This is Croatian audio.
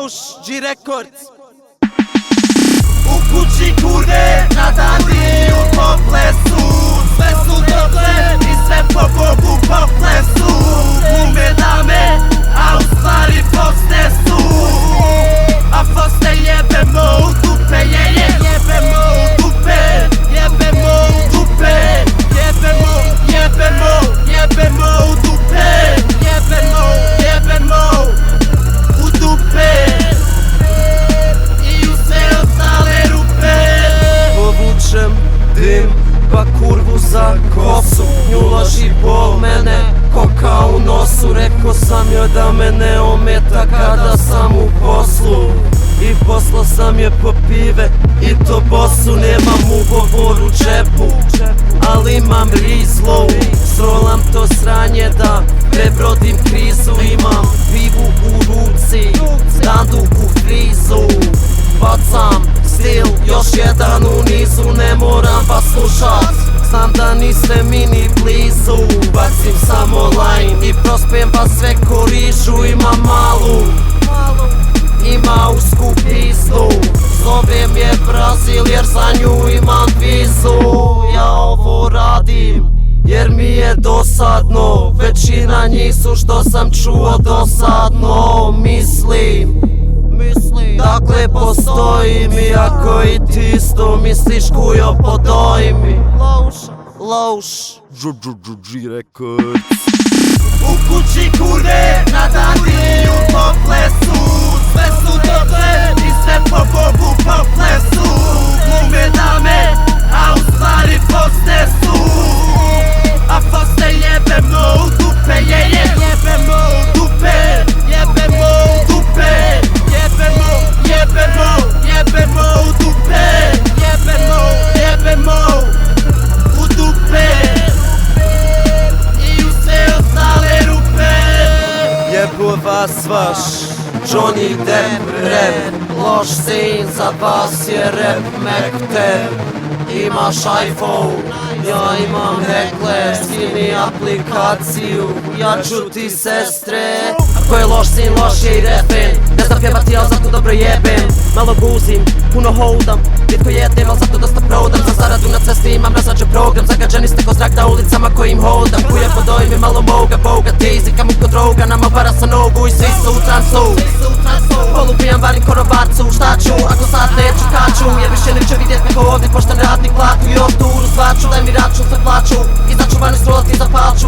Lauš, G Records. U kući kurve, na daniju po plesu. Sve su dobre i sve po Bogu po plesu. Glume dame, a u stvari poste su. A poste jebemo u dupe, jebemo u dupe. Jebemo u dupe, jebemo u dupe. Jebemo u dupe. I u sve ostale rupe. Povučem dim, pa kurvu za kosu. Nju loži po mene, koka u nosu. Rekao sam joj da me ne ometa kada sam u poslu. I poslao sam je po pive, i to bosu. Nemam ugovor u džepu, ali imam rizlu. Srolam to sranje da prebrodim krizu. Imam pivu u ruci, dandu u frizu. Bacam stil, još jedan u nizu. Ne moram vas slušat, znam da niste mi ni blizu. Bacim samo line i prospijem vas sve ko rižu. Imam malu, ima usku pizdu. Zovem je Brazil jer za nju imam vizu. Ja ovo radim jer mi je dosadno. Većina njih su što sam čuo dosadno. Mislim, dakle postojim. I ako i ti isto misliš kujo, podoj mi. Lauš, G Records. U kući kurve, na daniju po plesu. Sve su dobre i sve po Bogu po plesu. Glume dame, a u stvari poste su. A poste jebemo u dupe, jebemo u dupe. Jebemo u dupe. Jebemo u dupe. Jebemo u dupe. I u sve ostale rupe. Jebo vas vaš Johnny Depp rap. Loš sin, za vas je rap Mekter. Imaš iPhone, ja imam Heckler. Skini aplikaciju, ja ću ti sestre. Ako je loš sin, loš je i repen. Ne znam pjevati, al zato dobro jebem. Malo guzim, puno hodam, ritko jedem, al zato dosta prodam. Za zaradu na cesti imam razlačen program. Zagađeni ste ko zrak na ulicama kojim hodam. Kuje podoj mi malo moga, boga ti izikam u ko droga. Nama vara sa nogu i svi su u transu. Polubijam varim korobarcu, šta ću ako sad neću kaću. Jer više neće vidjet me ko ovdje pošten radnik platu. I ovdje uru svaču, daj mi račun sa plaću. I začuvani strolati za palču,